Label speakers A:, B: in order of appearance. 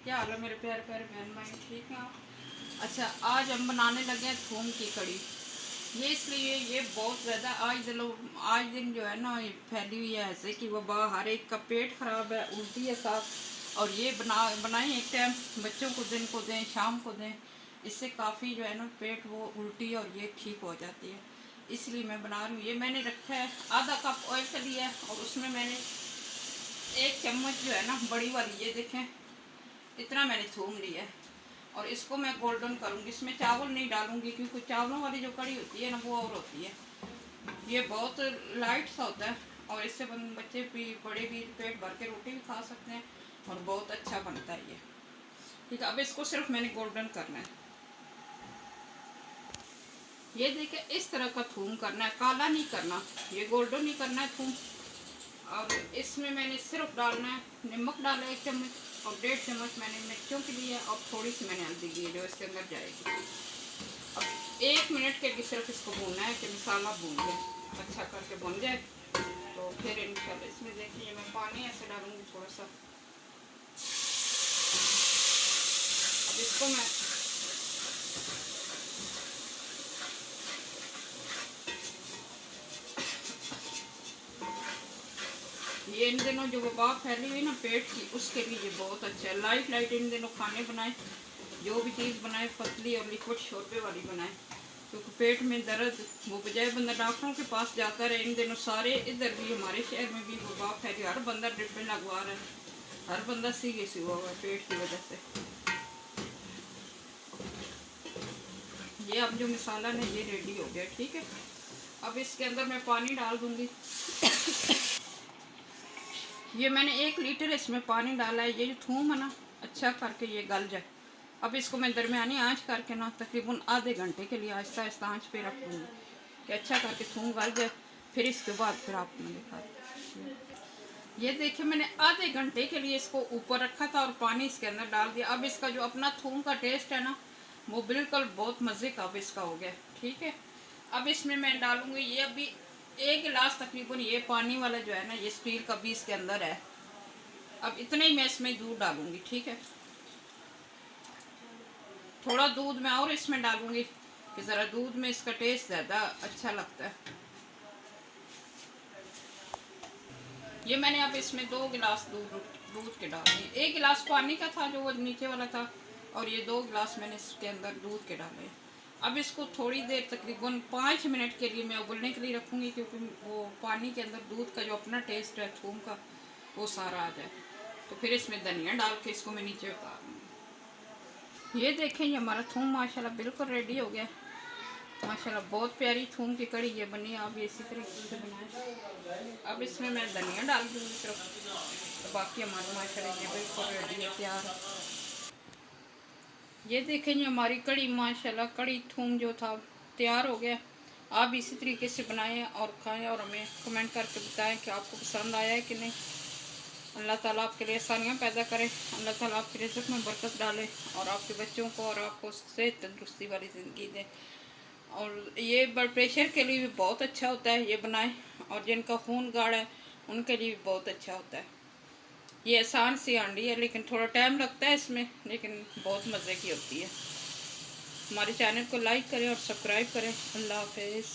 A: क्या हाल है मेरे प्यारे प्यारे बहन भाई, ठीक है आप? अच्छा, आज हम बनाने लगे हैं थूम की कड़ी। ये इसलिए ये बहुत ज़्यादा आज दिन जो है ना ये फैली हुई है ऐसे कि वबा, हर एक का पेट ख़राब है, उल्टी है साफ। और ये बनाएं एक टाइम बच्चों को, दिन को दें, शाम को दें। इससे काफ़ी जो है ना पेट वो उल्टी और ये ठीक हो जाती है। इसलिए मैं बना रही हूँ। ये मैंने रखा है, आधा कप ऑयल का लिया है और उसमें मैंने 1 चम्मच जो है ना बड़ी वाली, ये देखें इतना मैंने थूम लिया है। और इसको मैं गोल्डन करूँगी। इसमें चावल नहीं डालूंगी क्योंकि चावलों वाली जो कड़ी होती है ना वो और होती है। ये बहुत लाइट सा होता है और इससे बच्चे भी बड़े भी पेट भर के रोटी भी खा सकते हैं और बहुत अच्छा बनता है ये। ठीक है, अब इसको सिर्फ मैंने गोल्डन करना है। ये देखिए इस तरह का थूम करना है, काला नहीं करना, ये गोल्डन ही करना है थूम। और इसमें मैंने सिर्फ डालना है, नमक डाला 1 चम्मच और 1.5 चम्मच मैंने मिर्चों के लिए और थोड़ी सी मैंने हल्दी दी है जो इसके अंदर जाएगी। अब 1 मिनट के लिए सिर्फ इसको भूनना है कि मसाला भून जाए, अच्छा करके भून जाए। तो फिर इंशाल्लाह इसमें देखिए मैं पानी ऐसे डालूंगी थोड़ा सा। अब इसको मैं ये इन दिनों जो वबा फैली हुई ना पेट की, उसके लिए ये बहुत अच्छा है। लाइट लाइट इन दिनों खाने बनाए, जो भी चीज़ बनाए पतली और लिक्विड शोरबे वाली बनाए, क्योंकि पेट में दर्द वो बजाय बंदा डॉक्टरों के पास जाता रहे। इन दिनों सारे इधर भी हमारे शहर में भी वबा फैली, हर बंदा ड्रिपें लगवा रहा है, हर बंदा सीरियस हुआ हुआ है पेट की वजह से। ये अब जो मसाला ने ये रेडी हो गया, ठीक है। अब इसके अंदर मैं पानी डाल दूंगी। ये मैंने 1 लीटर इसमें पानी डाला है। ये जो थूम है ना अच्छा करके ये गल जाए। अब इसको मैं दरमियानी आंच करके ना तकरीबन आधे घंटे के लिए आहिस्ता आहिस्ता आंच पे रख दूँगी कि अच्छा करके थूम गल जाए। फिर इसके बाद फिर आपको मैं दिखा। ये देखिए मैंने आधे घंटे के लिए इसको ऊपर रखा था और पानी इसके अंदर डाल दिया। अब इसका जो अपना थूम का टेस्ट है ना वो बिल्कुल बहुत मज़े का अब इसका हो गया, ठीक है। अब इसमें मैं डालूँगी ये अभी 1 गिलास तकरीबन ये पानी वाला जो है ना ये स्टील का भी इसके अंदर है। अब इतने ही मैं इसमें दूध डालूंगी, ठीक है। थोड़ा दूध मैं और इसमें डालूंगी कि ज़रा दूध में इसका टेस्ट ज़्यादा अच्छा लगता है। ये मैंने अब इसमें 2 गिलास दूध के डाल दिए। 1 गिलास पानी का था जो वो नीचे वाला था और ये 2 गिलास मैंने इसके अंदर दूध के डाले। अब इसको थोड़ी देर तकरीबन 5 मिनट के लिए मैं उबलने के लिए रखूँगी क्योंकि वो पानी के अंदर दूध का जो अपना टेस्ट है थूम का वो सारा आ जाए। तो फिर इसमें धनिया डाल के इसको मैं नीचे उतार दूँगी। ये देखें ये हमारा थूम माशाल्लाह बिल्कुल रेडी हो गया। माशाल्लाह बहुत प्यारी थूम की कड़ी ये बनी। आप ये इसी तरीके से बनाएं। अब इसमें मैं धनिया डाल दूँगी सिर्फ, तो बाकी हमारा माशाल्लाह ये बिल्कुल रेडी है, तैयार। ये देखें ये हमारी कड़ी माशाल्लाह कड़ी थूम जो था तैयार हो गया। आप इसी तरीके से बनाएं और खाएं और हमें कमेंट करके बताएं कि आपको पसंद आया है कि नहीं। अल्लाह ताला आपके लिए आसानियाँ पैदा करे, अल्लाह ताला आपके रिज़्क़ में बरकत डाले और आपके बच्चों को और आपको सेहत तंदुरुस्ती वाली ज़िंदगी दे। और ये ब्लड प्रेशर के लिए भी बहुत अच्छा होता है, ये बनाएं। और जिनका खून गाढ़ा है उनके लिए भी बहुत अच्छा होता है। ये आसान सी हांडी है लेकिन थोड़ा टाइम लगता है इसमें, लेकिन बहुत मज़े की होती है। हमारे चैनल को लाइक करें और सब्सक्राइब करें। अल्लाह हाफ़िज़।